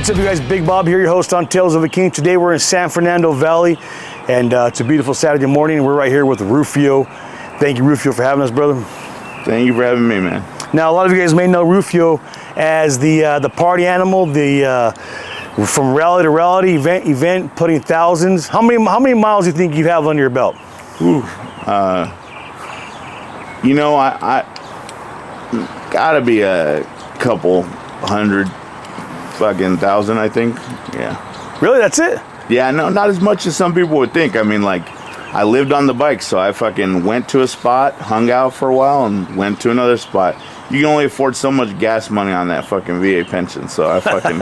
What's up, you guys? Big Bob here, your host on Tales of a King. Today we're in San Fernando Valley, and it's a beautiful Saturday morning, and we're right here with Rufio. Thank you, Rufio, for having us, brother. Thank you for having me, man. Now, a lot of you guys may know Rufio as the party animal, from rally to rally, event, putting thousands. How many miles do you think you have under your belt? Ooh, I gotta be a couple hundred fucking thousand, I think. Yeah. Really? That's it? Yeah, no, not as much as some people would think. I mean, like, I lived on the bike, so I fucking went to a spot, hung out for a while, and went to another spot. You can only afford so much gas money on that fucking VA pension, so I fucking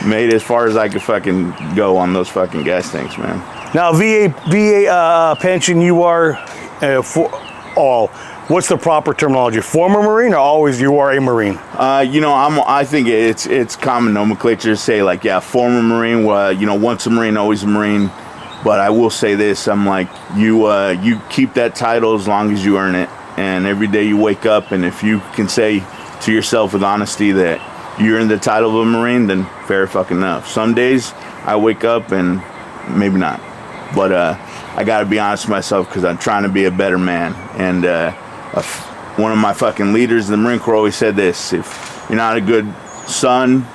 made as far as I could fucking go on those fucking gas tanks, man. Now, VA pension, you are what's the proper terminology? Former Marine, or always you are a Marine? I think it's common nomenclature to say, like, yeah, former Marine. Once a Marine, always a Marine. But I will say this: I'm like, you keep that title as long as you earn it, and every day you wake up, and if you can say to yourself with honesty that you earned the title of a Marine, then fair fucking enough. Some days I wake up and maybe not, but I got to be honest with myself because I'm trying to be a better man. And one of my fucking leaders in the Marine Corps always said this: if you're not a good son,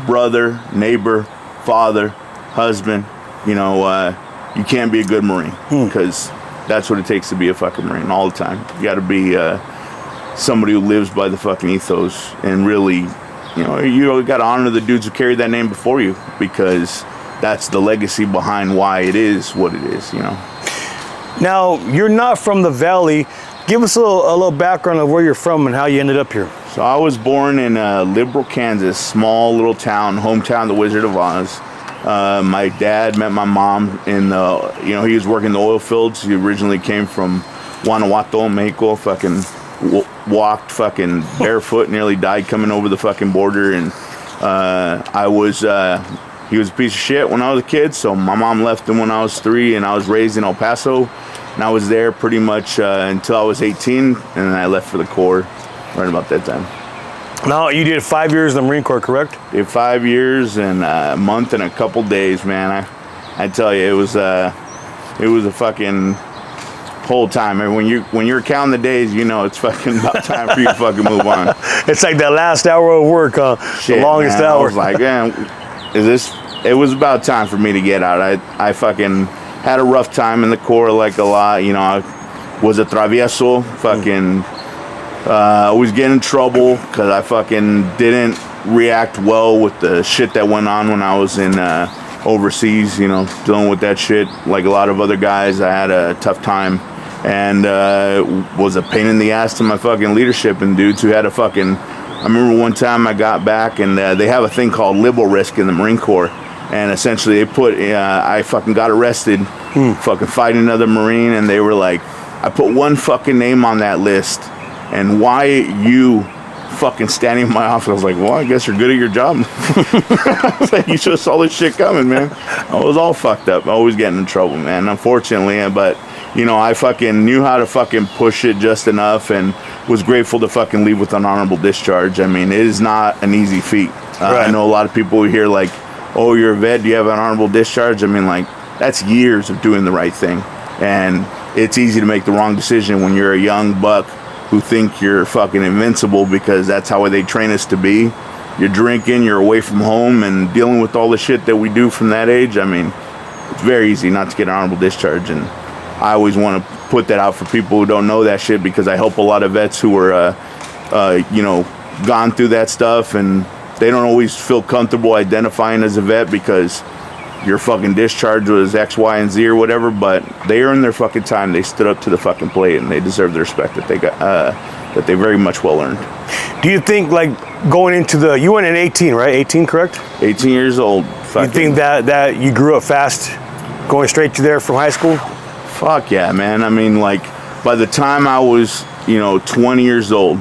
brother, neighbor, father, husband, you can't be a good Marine, because that's what it takes to be a fucking Marine all the time. You got to be somebody who lives by the fucking ethos, and really, you got to honor the dudes who carried that name before you, because that's the legacy behind why it is what it is, Now, you're not from the Valley. Give us a little background of where you're from and how you ended up here. So I was born in Liberal, Kansas, small little town, hometown, the Wizard of Oz. My dad met my mom in he was working the oil fields. He originally came from Guanajuato, Mexico, fucking walked fucking barefoot, nearly died coming over the fucking border. And he was a piece of shit when I was a kid, so my mom left him when I was 3, and I was raised in El Paso, and I was there pretty much until I was 18, and then I left for the Corps right about that time. Now, you did 5 years in the Marine Corps, correct? Did 5 years and a month and a couple days, man. I tell you, it was a fucking whole time. And when you're counting the days, it's fucking about time for you to fucking move on. It's like that last hour of work, Shit, the longest man. hour. I was like, man, it was about time for me to get out. I fucking had a rough time in the Corps, like a lot. I was a travieso, fucking always getting in trouble because I fucking didn't react well with the shit that went on when I was in overseas, dealing with that shit. Like a lot of other guys, I had a tough time, and was a pain in the ass to my fucking leadership and dudes who had a fucking... I remember one time I got back, and they have a thing called libel risk in the Marine Corps, and essentially they I fucking got arrested fucking fighting another Marine, and they were like, I put one fucking name on that list, and why you fucking standing in my office? I was like, well, I guess you're good at your job. I was like, you should have saw this shit coming, man. I was all fucked up, always getting in trouble, man, unfortunately. But I fucking knew how to fucking push it just enough, and was grateful to fucking leave with an honorable discharge. I mean, it is not an easy feat. Right. I know a lot of people who hear like, oh, you're a vet, do you have an honorable discharge? I mean, like, that's years of doing the right thing. And it's easy to make the wrong decision when you're a young buck who think you're fucking invincible, because that's how they train us to be. You're drinking, you're away from home, and dealing with all the shit that we do from that age. I mean, it's very easy not to get an honorable discharge, and I always want to put that out for people who don't know that shit, because I help a lot of vets who are, gone through that stuff, and they don't always feel comfortable identifying as a vet because your fucking discharge was X, Y, and Z or whatever, but they earned their fucking time. They stood up to the fucking plate, and they deserve the respect that they got, that they very much well earned. Do you think, like, going into you went in 18, right? 18, correct? 18 years old. You think that you grew up fast going straight to there from high school? Fuck yeah, man. I mean, like, by the time I was, 20 years old,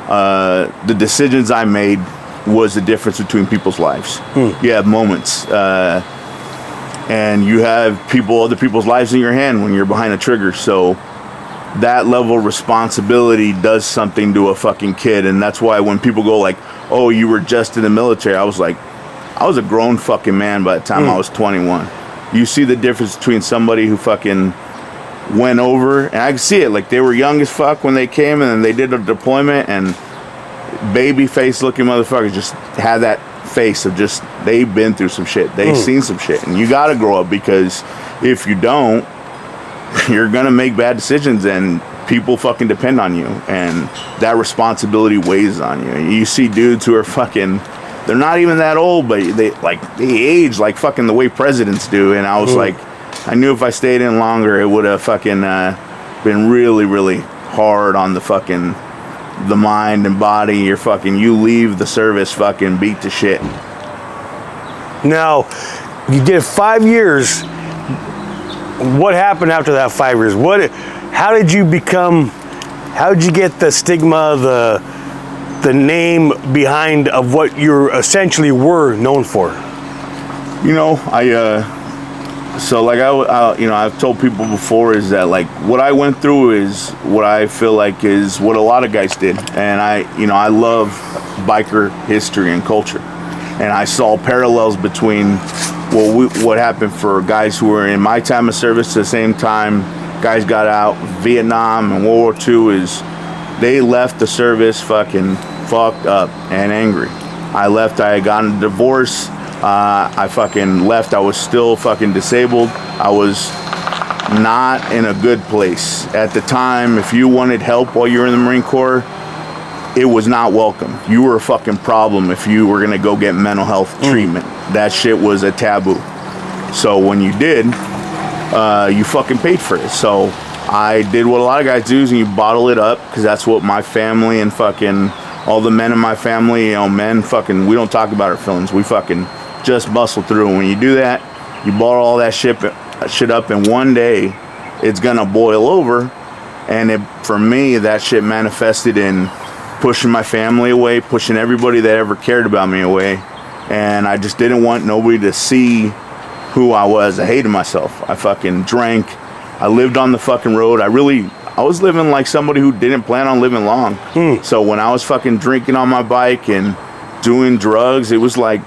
the decisions I made was the difference between people's lives. You have moments, and you have other people's lives in your hand when you're behind a trigger. So that level of responsibility does something to a fucking kid, and that's why when people go like, oh, you were just in the military. I was like, I was a grown fucking man by the time I was 21. You see the difference between somebody who fucking went over, and I can see it, like they were young as fuck when they came, and then they did a deployment, and baby face looking motherfuckers just had that face of just, they've been through some shit, they've seen some shit, and you gotta grow up, because if you don't, you're gonna make bad decisions, and people fucking depend on you, and that responsibility weighs on you. You see dudes who are fucking, they're not even that old, but they age like fucking the way presidents do, and I was like, I knew if I stayed in longer, it would have fucking been really, really hard on the fucking, the mind and body. You leave the service fucking beat to shit. Now, you did 5 years. What happened after that 5 years? How did you get the stigma, the name behind of what you essentially were known for? You know, so like I've told people before, is that like what I went through is what I feel like is what a lot of guys did, and I love biker history and culture, and I saw parallels between what happened for guys who were in my time of service to the same time guys got out. Vietnam and World War II, is they left the service fucking fucked up and angry. I left, I had gotten a divorce. I fucking left. I was still fucking disabled. I was not in a good place at the time. If you wanted help while you were in the Marine Corps, it was not welcome. You were a fucking problem if you were gonna go get mental health treatment. That shit was a taboo. So when you did, you fucking paid for it. So I did what a lot of guys do, is you bottle it up, because that's what my family and fucking all the men in my family, men fucking, we don't talk about our feelings. We fucking just bustle through. And when you do that, you bottle all that shit up, and one day it's gonna boil over. And for me, that shit manifested in pushing my family away, pushing everybody that ever cared about me away. And I just didn't want nobody to see who I was. I hated myself. I fucking drank. I lived on the fucking road. I was living like somebody who didn't plan on living long. So when I was fucking drinking on my bike and doing drugs, it was like,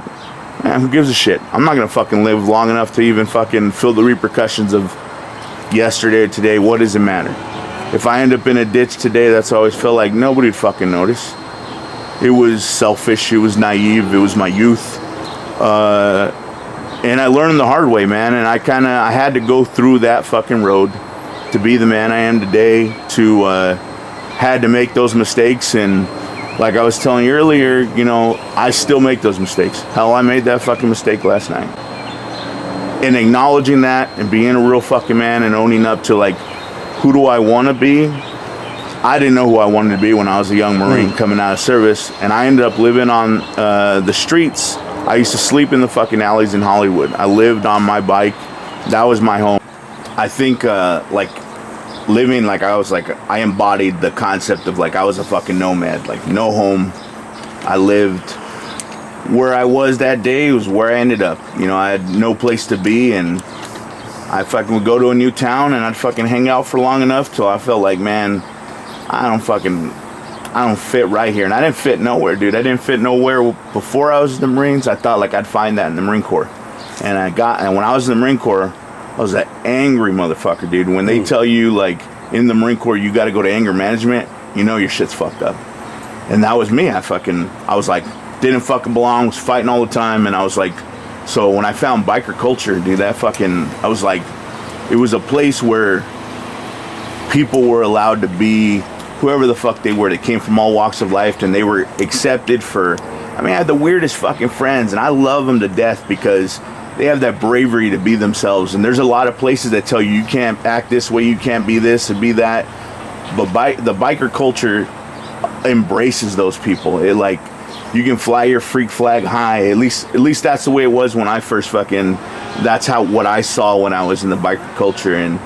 man, who gives a shit? I'm not gonna fucking live long enough to even fucking feel the repercussions of yesterday or today. What does it matter? If I end up in a ditch today, that's always felt like nobody'd fucking notice. It was selfish. It was naive. It was my youth. And I learned the hard way, man. And I had to go through that fucking road to be the man I am today, had to make those mistakes. And like I was telling you earlier, I still make those mistakes. Hell, I made that fucking mistake last night. And acknowledging that and being a real fucking man and owning up to, like, who do I want to be? I didn't know who I wanted to be when I was a young Marine coming out of service. And I ended up living on the streets. I used to sleep in the fucking alleys in Hollywood. I lived on my bike. That was my home. I think, living, like, I embodied the concept of, like, I was a fucking nomad. Like, no home. I lived where I was that day was where I ended up. I had no place to be, and I fucking would go to a new town, and I'd fucking hang out for long enough till I felt like, man, I don't fit right here. And I didn't fit nowhere, dude. I didn't fit nowhere before I was in the Marines. I thought, like, I'd find that in the Marine Corps. And when I was in the Marine Corps, I was an angry motherfucker, dude. When they tell you, like, in the Marine Corps, you got to go to anger management, your shit's fucked up. And that was me. I was like, didn't fucking belong, was fighting all the time. And I was like, so when I found biker culture, dude, I was like, it was a place where people were allowed to be whoever the fuck they were. They came from all walks of life, and they were accepted I had the weirdest fucking friends, and I love them to death because they have that bravery to be themselves. And there's a lot of places that tell you, you can't act this way, you can't be this and be that. But the biker culture embraces those people. It, like, you can fly your freak flag high. At least that's the way it was when I first that's what I saw when I was in the biker culture. And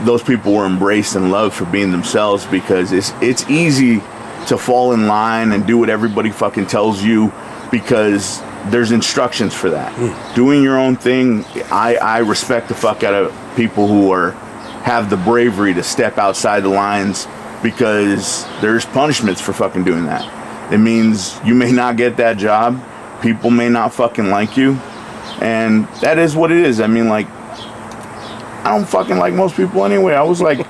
those people were embraced and loved for being themselves, because it's easy to fall in line and do what everybody fucking tells you, because there's instructions for that. Doing your own thing, I respect the fuck out of people who have the bravery to step outside the lines, because there's punishments for fucking doing that. It means you may not get that job. People may not fucking like you. And that is what it is. I mean, like, I don't fucking like most people anyway. I was like,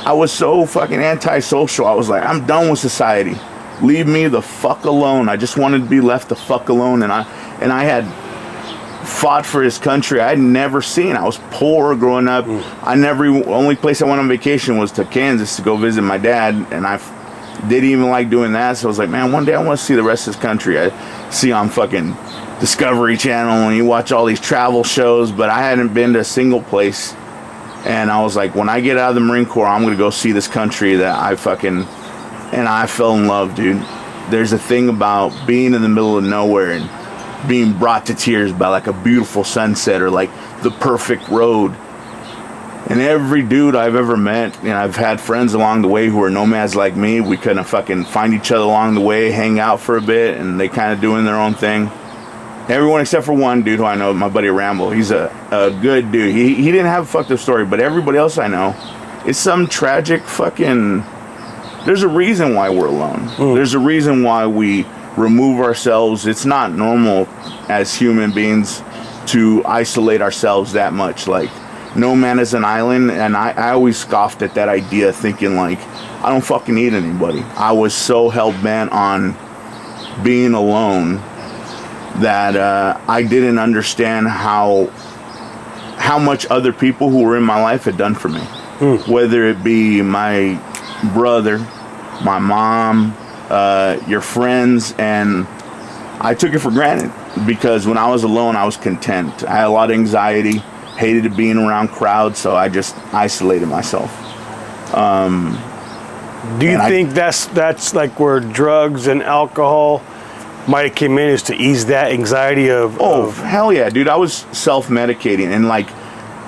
I was so fucking antisocial. I was like, I'm done with society. Leave me the fuck alone. I just wanted to be left the fuck alone. And I had fought for his country. I had never seen. I was poor growing up. Only place I went on vacation was to Kansas to go visit my dad, and I didn't even like doing that. So I was like, man, one day I want to see the rest of this country. I see on fucking Discovery Channel and you watch all these travel shows, but I hadn't been to a single place. And I was like, when I get out of the Marine Corps, I'm gonna go see this country that I fell in love, dude. There's a thing about being in the middle of nowhere and being brought to tears by like a beautiful sunset or like the perfect road. And every dude I've ever met, you know, I've had friends along the way who are nomads like me. We couldn't fucking find each other along the way, hang out for a bit, and they kind of doing their own thing. Everyone except for one dude who I know, my buddy Rambo. He's a good dude. He didn't have a fucked up story, but everybody else I know, it's some tragic fucking... There's a reason why we're alone. There's a reason why we remove ourselves. It's not normal as human beings to isolate ourselves that much. Like, no man is an island, and I always scoffed at that idea, thinking like, I don't fucking need anybody. I was so hell-bent on being alone that I didn't understand how much other people who were in my life had done for me. Whether it be my brother, my mom, your friends, and I took it for granted because when I was alone, I was content. I had a lot of anxiety, hated being around crowds, so I just isolated myself. Do you think that's like where drugs and alcohol might have came in, is to ease that anxiety of... Hell yeah, dude. I was self-medicating, and like,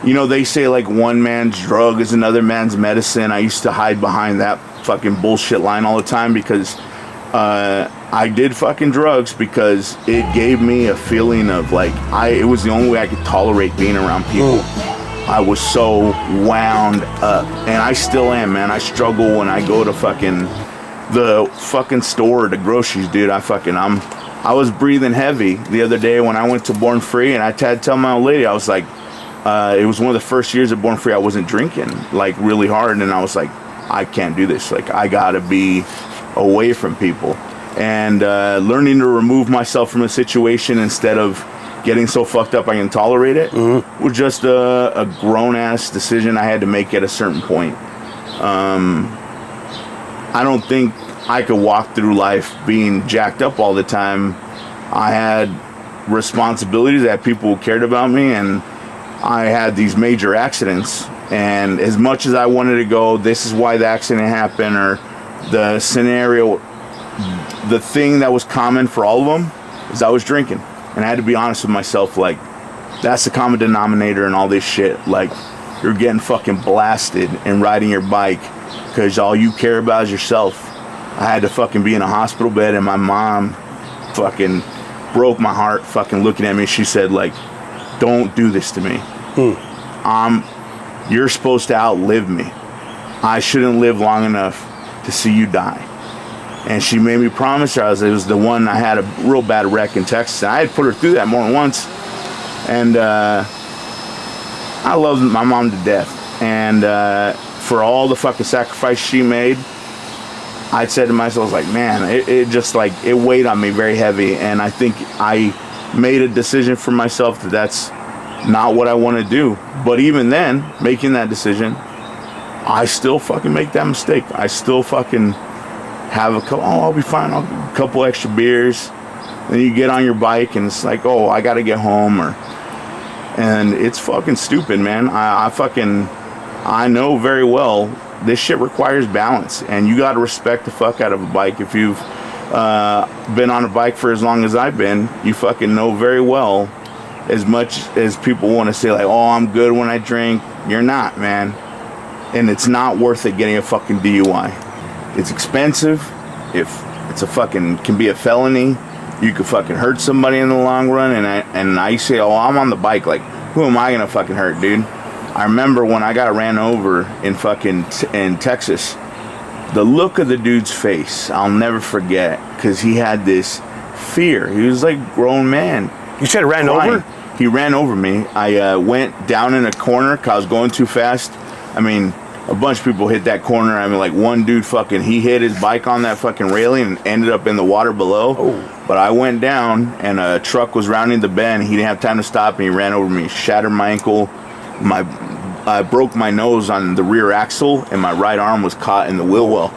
you know, they say like one man's drug is another man's medicine. I used to hide behind that fucking bullshit line all the time because I did fucking drugs because it gave me a feeling of like, it was the only way I could tolerate being around people. I was so wound up, and I still am, man. I struggle when I go to the fucking store, the groceries, dude. I was breathing heavy the other day when I went to Born Free, and I had to tell my old lady, I was like, it was one of the first years at Born Free I wasn't drinking like really hard, and I was like, I can't do this. Like, I gotta be away from people. And learning to remove myself from a situation instead of getting so fucked up I can tolerate it was just a grown-ass decision I had to make at a certain point. I don't think I could walk through life being jacked up all the time. I had responsibilities. I had people who cared about me, and I had these major accidents. And as much as I wanted to go, this is why the accident happened, or the scenario, the thing that was common for all of them is I was drinking. And I had to be honest with myself, like, that's the common denominator in all this shit. Like, you're getting fucking blasted and riding your bike because all you care about is yourself. I had to fucking be in a hospital bed, and my mom fucking broke my heart fucking looking at me. She said, like, don't do this to me. You're supposed to outlive me. I shouldn't live long enough to see you die. And she made me promise her. It was the one I had a real bad wreck in Texas. And I had put her through that more than once. And I love my mom to death. And for all the fucking sacrifice she made, I said to myself, I was like, man, it just like, it weighed on me very heavy. And I think I made a decision for myself that that's not what I want to do. But even then, making that decision, I still fucking make that mistake. I still fucking have a couple, I'll be fine, a couple extra beers. Then you get on your bike and it's like, I gotta get home, and it's fucking stupid, man. I know very well this shit requires balance, and you gotta respect the fuck out of a bike. If you've been on a bike for as long as I've been, you fucking know very well, as much as people want to say like, I'm good when I drink, you're not, man. And it's not worth it getting a fucking DUI. It's expensive. If it's can be a felony. You could fucking hurt somebody in the long run. And I say, I'm on the bike. Like, who am I gonna fucking hurt, dude? I remember when I got ran over in Texas, the look of the dude's face, I'll never forget. because he had this fear. He was like a grown man. You said ran over? He ran over me. I went down in a corner because I was going too fast. I mean, a bunch of people hit that corner. I mean, like one dude he hit his bike on that fucking railing and ended up in the water below. Oh. But I went down and a truck was rounding the bend. He didn't have time to stop and he ran over me, shattered my ankle. I broke my nose on the rear axle and my right arm was caught in the wheel well.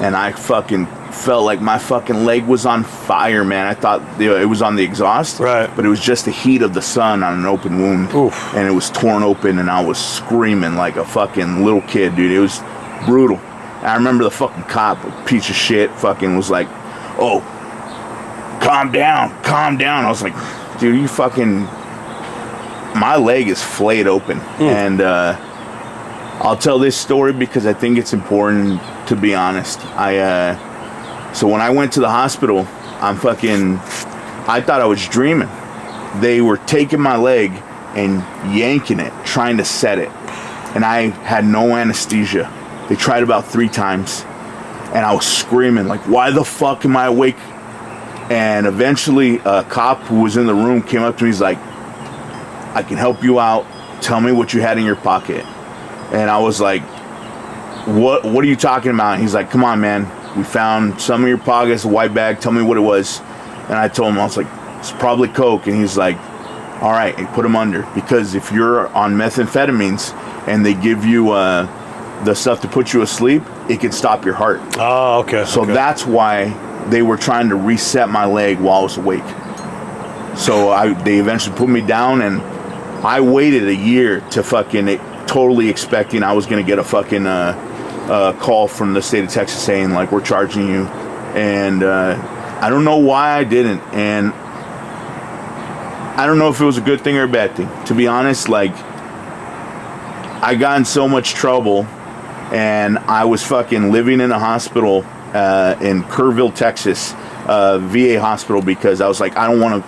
And I fucking felt like my fucking leg was on fire, man. I thought it was on the exhaust, right? But it was just the heat of the sun on an open wound. Oof. And it was torn open and I was screaming like a fucking little kid, dude. It was brutal. And I remember the fucking cop, a piece of shit, fucking was like, oh, calm down. I was like, dude, you fucking, my leg is flayed open. And I'll tell this story because I think it's important to be honest. So when I went to the hospital, I thought I was dreaming. They were taking my leg and yanking it, trying to set it. And I had no anesthesia. They tried about 3 times. And I was screaming, like, why the fuck am I awake? And eventually a cop who was in the room came up to me. He's like, I can help you out. Tell me what you had in your pocket. And I was like, what are you talking about? And he's like, come on, man. We found some in your pockets, a white bag. Tell me what it was. And I told him, I was like, it's probably coke. And he's like, all right, and put him under. Because if you're on methamphetamines and they give you the stuff to put you asleep, it can stop your heart. Oh, okay. So that's why they were trying to reset my leg while I was awake. So they eventually put me down, and I waited a year to fucking totally expecting I was going to get a fucking call from the state of Texas saying, like, we're charging you. And I don't know why I didn't. And I don't know if it was a good thing or a bad thing. To be honest, like, I got in so much trouble, and I was fucking living in a hospital in Kerrville, Texas, VA hospital, because I was like, I don't want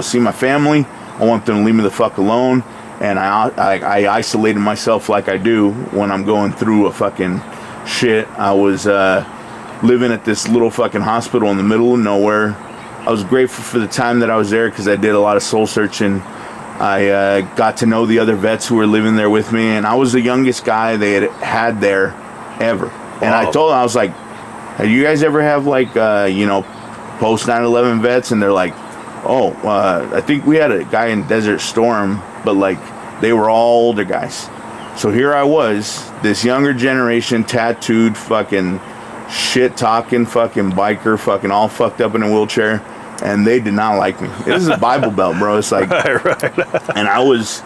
to see my family. I want them to leave me the fuck alone. And I isolated myself like I do when I'm going through a fucking shit. I was living at this little fucking hospital in the middle of nowhere. I was grateful for the time that I was there because I did a lot of soul searching. I got to know the other vets who were living there with me, and I was the youngest guy they had there ever. And I told them, I was like, hey, you guys ever have like, post 9/11 vets? And they're like, oh, I think we had a guy in Desert Storm, but like they were all older guys. So here I was, this younger generation, tattooed, fucking shit talking, fucking biker, fucking all fucked up in a wheelchair, and they did not like me. This is a Bible Belt, bro. It's like, right. And I was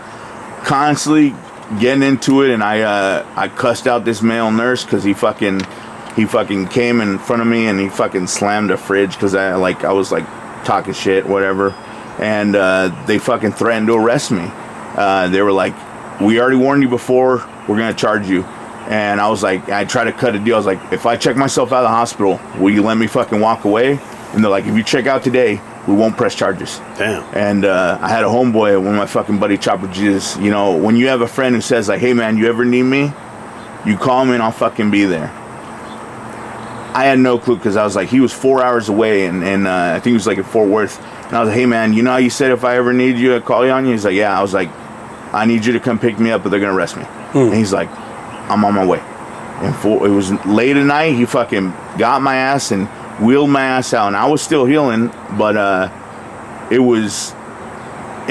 constantly getting into it, and I cussed out this male nurse because he fucking came in front of me and he fucking slammed a fridge because I was like talking shit, whatever, and they fucking threatened to arrest me. They were like, we already warned you before, we're gonna charge you. And I was like, I tried to cut a deal. I was like, if I check myself out of the hospital, will you let me fucking walk away? And they're like, if you check out today, we won't press charges. Damn. And I had a homeboy, one of my fucking buddy Chopper Jesus, when you have a friend who says like, hey man, you ever need me, you call me and I'll fucking be there. I had no clue because I was like, he was 4 hours away, and I think he was like in Fort Worth. And I was like, hey man, you know how you said if I ever need you, I'd call you on you? He's like, yeah. I was like, I need you to come pick me up, but they're gonna arrest me. And he's like, I'm on my way. And it was late at night. He fucking got my ass and wheeled my ass out, and I was still healing, but it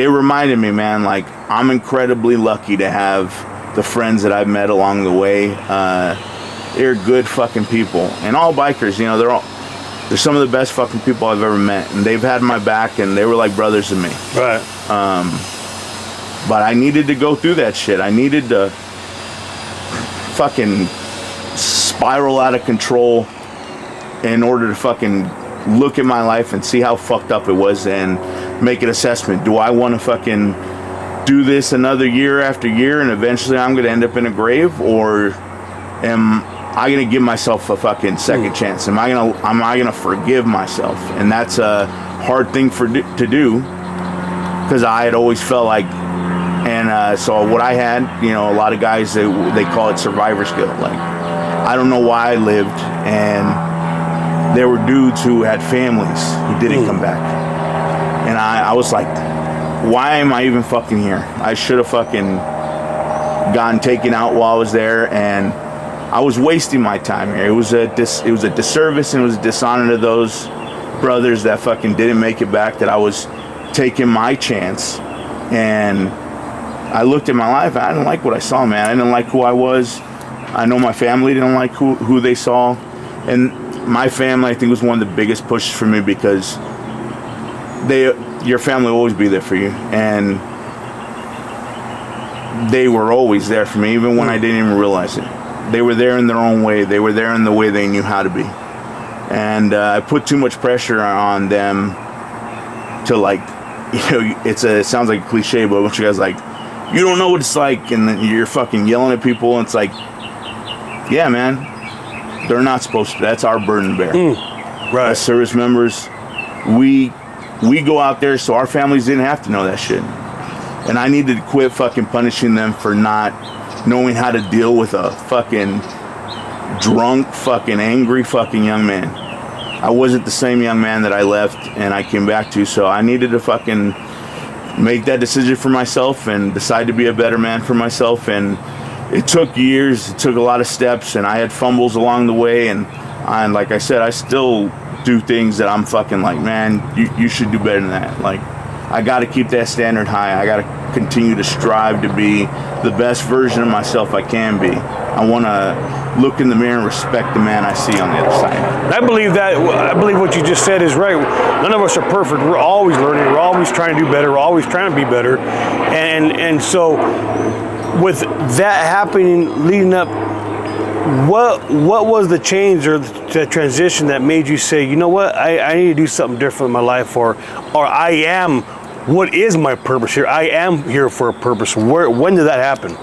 reminded me, man, like, I'm incredibly lucky to have the friends that I've met along the way. They're good fucking people, and all bikers, they're some of the best fucking people I've ever met, and they've had my back, and they were like brothers to me. Right. But I needed to go through that shit. I needed to fucking spiral out of control in order to fucking look at my life and see how fucked up it was and make an assessment. Do I want to fucking do this another year after year and eventually I'm going to end up in a grave, or am I going to give myself a fucking second chance? Am I going to forgive myself? And that's a hard thing to do, because I had always felt like, and so what I had, a lot of guys, they call it survivor's guilt. Like, I don't know why I lived, and there were dudes who had families who didn't come back. And I was like, why am I even fucking here? I should have fucking gotten taken out while I was there, and I was wasting my time here. It was a disservice, and it was a dishonor to those brothers that fucking didn't make it back, that I was taking my chance. And I looked at my life, and I didn't like what I saw, man. I didn't like who I was. I know my family didn't like who they saw. And my family, I think, was one of the biggest pushes for me, because your family will always be there for you. And they were always there for me, even when I didn't even realize it. They were there in their own way. They were there in the way they knew how to be. And I put too much pressure on them to, like, it sounds like a cliche, but a bunch of guys like, you don't know what it's like, and then you're fucking yelling at people, and it's like, yeah, man, they're not supposed to. That's our burden to bear. Right. As service members, we go out there so our families didn't have to know that shit. And I needed to quit fucking punishing them for not knowing how to deal with a fucking drunk, fucking angry fucking young man. I wasn't the same young man that I left and I came back to, so I needed to fucking make that decision for myself and decide to be a better man for myself. And it took years, it took a lot of steps, and I had fumbles along the way, and like I said, I still do things that I'm fucking like, man, you should do better than that. Like, I got to keep that standard high. I got to continue to strive to be the best version of myself I can be. I want to look in the mirror and respect the man I see on the other side. I believe what you just said is right. None of us are perfect. We're always learning. We're always trying to do better. We're always trying to be better. And so with that happening leading up, what was the change or the transition that made you say, you know what, I need to do something different in my life, or I am, what is my purpose here? I am here for a purpose. When did that happen?